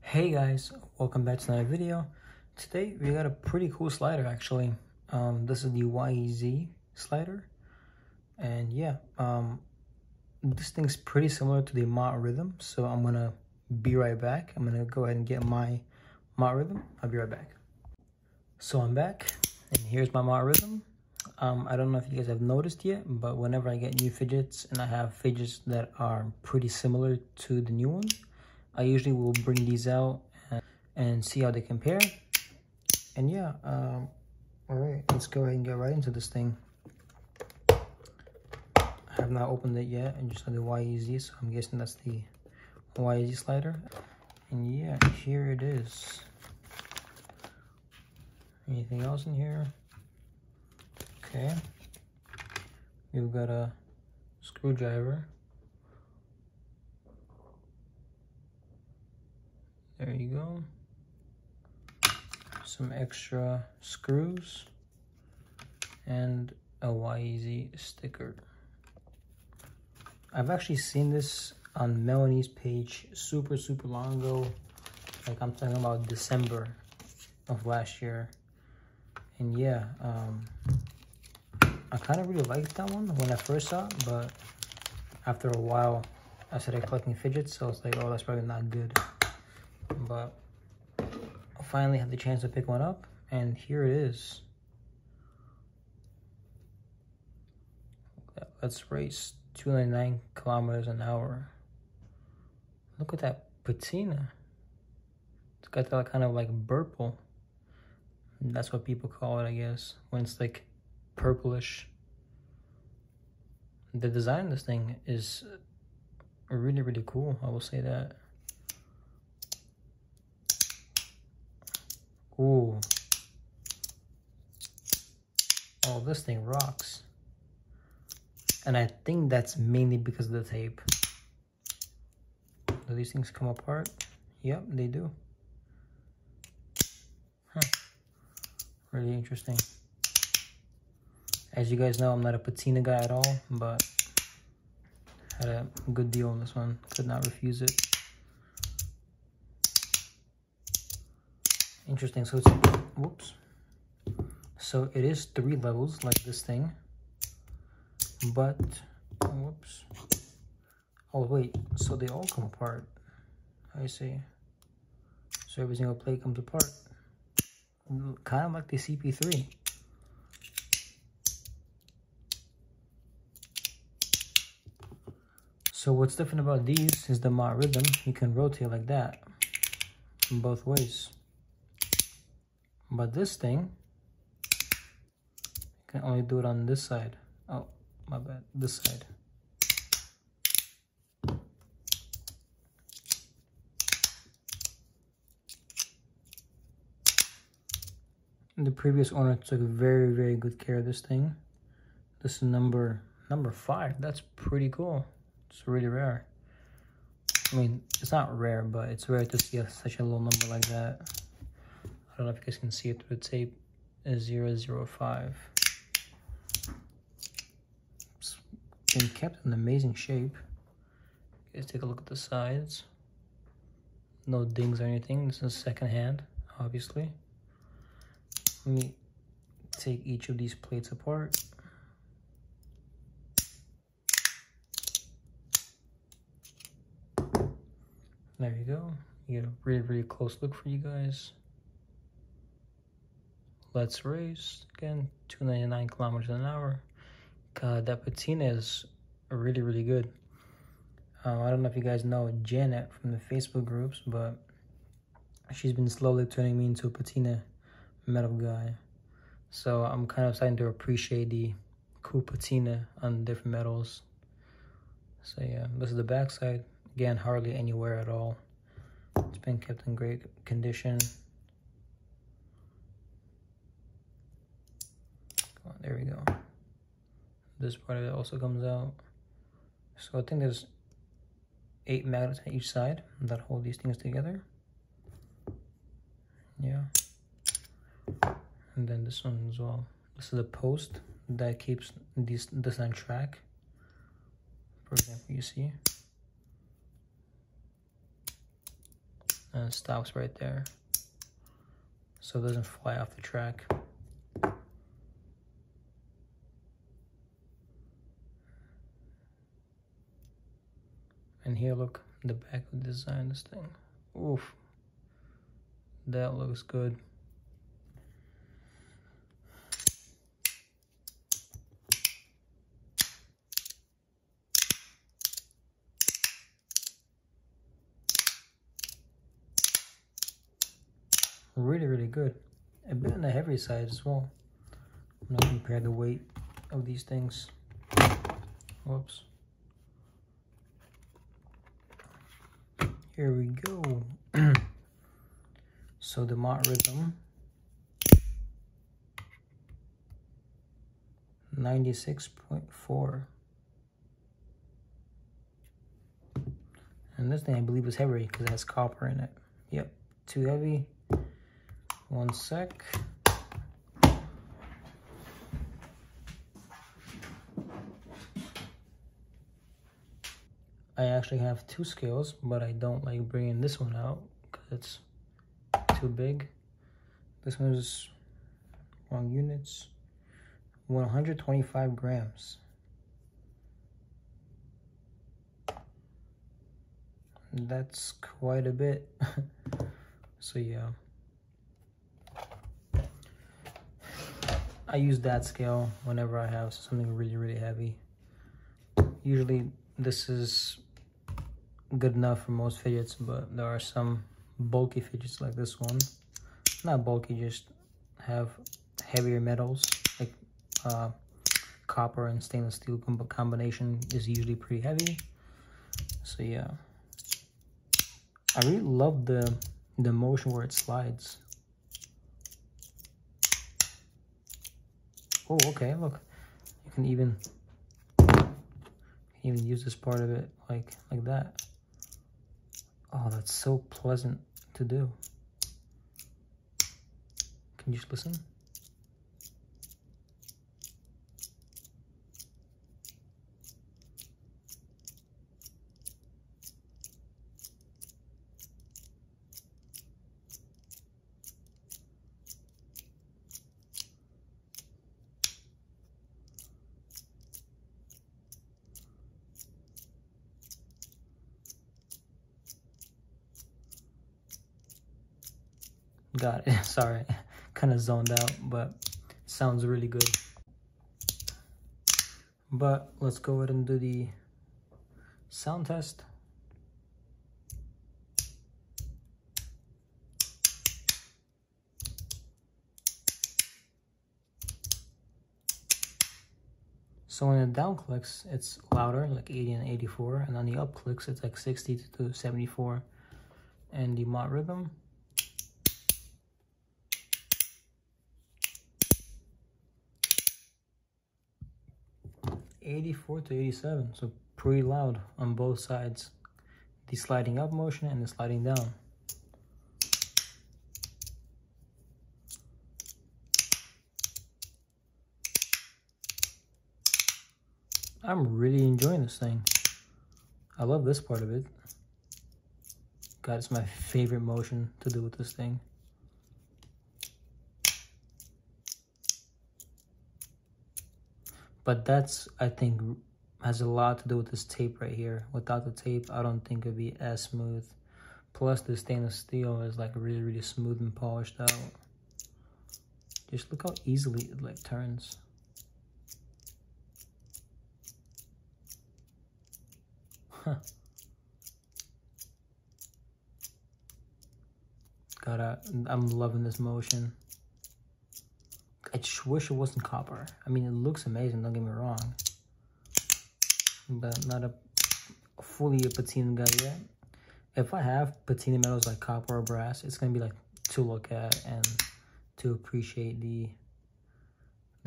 Hey guys, welcome back to another video. Today we got a pretty cool slider actually. This is the YEZ slider, and yeah, this thing's pretty similar to the Mott Rhythm. So I'm gonna be right back. I'm gonna go ahead and get my Mott Rhythm. I'll be right back. So I'm back, and here's my Mott Rhythm. I don't know if you guys have noticed yet, but whenever I get new fidgets and I have fidgets that are pretty similar to the new one, I usually will bring these out and see how they compare. And yeah, all right, let's go ahead and get right into this thing. I have not opened it yet. I just saw the YEZ, so I'm guessing that's the YEZ slider. And yeah, here it is. Anything else in here? Okay. We've got a screwdriver. There you go. Some extra screws and a YEZ sticker. I've actually seen this on Melanie's page super long ago. Like, I'm talking about December of last year. And yeah, I kind of really liked that one when I first saw it, but after a while I started collecting fidgets, so I was like, oh, that's probably not good. But I finally had the chance to pick one up, and here it is. Let's race 299 kilometers an hour. Look at that patina. It's got that kind of like purple. That's what people call it, I guess, when it's like purplish. The design of this thing is really cool, I will say that. Ooh. Oh, this thing rocks. And I think that's mainly because of the tape. Do these things come apart? Yep, they do. Huh. Really interesting. As you guys know, I'm not a patina guy at all, but had a good deal on this one. Could not refuse it. Interesting. So it's, whoops. So it is 3 levels like this thing, but whoops. Oh wait, so they all come apart. I see. So every single plate comes apart, kind of like the CP3. So what's different about these is the Mott Rhythm. You can rotate like that in both ways. But this thing, you can only do it on this side. Oh, my bad, this side. And the previous owner took very good care of this thing. This is number 5. That's pretty cool. It's really rare. I mean, it's not rare, but it's rare to see such a low number like that. I don't know if you guys can see it through the tape. Is 005. It's been kept in amazing shape. You guys take a look at the sides. No dings or anything. This is secondhand, obviously. Let me take each of these plates apart. There you go. You get a really close look for you guys. Let's race. Again, 299 kilometers an hour. God, that patina is really good. I don't know if you guys know Janet from the Facebook groups, but she's been slowly turning me into a patina metal guy. So I'm kind of starting to appreciate the cool patina on different metals. So yeah, this is the back side. Again, hardly any wear at all. It's been kept in great condition. There we go. This part of it also comes out. So I think there's 8 magnets on each side that hold these things together. Yeah. And then this one as well. This is a post that keeps this on track. For example, you see. and it stops right there, so it doesn't fly off the track. And here, look, the back of the design of this thing. Oof, that looks good. Really, really good. A bit on the heavy side as well. I'm gonna compare the weight of these things. Whoops. Here we go. So the Mott Rhythm, 96.4. And this thing I believe is heavy because it has copper in it. Yep, too heavy. One sec. I actually have two scales, but I don't like bringing this one out because it's too big. This one is wrong units. 125 grams. That's quite a bit. So yeah, I use that scale whenever I have something really, really heavy. Usually this is good enough for most fidgets, but there are some bulky fidgets like this one. Not bulky, just have heavier metals, like copper and stainless steel combination is usually pretty heavy. So yeah, I really love the motion where it slides. Oh, okay, look, you can even use this part of it like that. Oh, that's so pleasant to do. Can you just listen? Got it. Sorry, kind of zoned out, but it sounds really good. But let's go ahead and do the sound test. So when it down clicks, it's louder, like 80 and 84, and on the up clicks, it's like 60 to 74. And the Mott Rhythm, 84 to 87, so pretty loud on both sides. The sliding up motion and the sliding down. I'm really enjoying this thing. I love this part of it. God, it's my favorite motion to do with this thing. But that's, I think, has a lot to do with this tape right here. Without the tape, I don't think it'd be as smooth. Plus, the stainless steel is like really, really smooth and polished out. Just look how easily it like turns. Huh. God, I'm loving this motion. I just wish it wasn't copper. I mean, it looks amazing, don't get me wrong. But not a fully a patina guy yet. If I have patina metals like copper or brass, it's gonna be like to look at and to appreciate the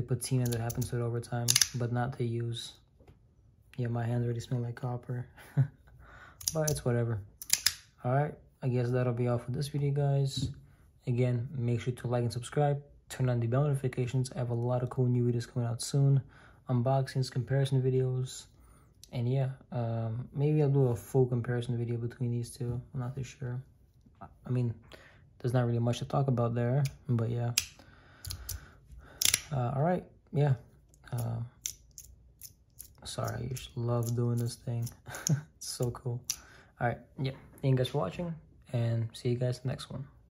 patina that happens to it over time, but not to use. Yeah, my hands already smell like copper. But it's whatever. Alright, I guess that'll be all for this video, guys. Again, make sure to like and subscribe. Turn on the bell notifications. I have a lot of cool new videos coming out soon. Unboxings, comparison videos. And yeah, maybe I'll do a full comparison video between these two. I'm not too sure. I mean, there's not really much to talk about there, but yeah. All right, yeah. Sorry, I just love doing this thing. It's so cool. All right, yeah. Thank you guys for watching, and see you guys in the next one.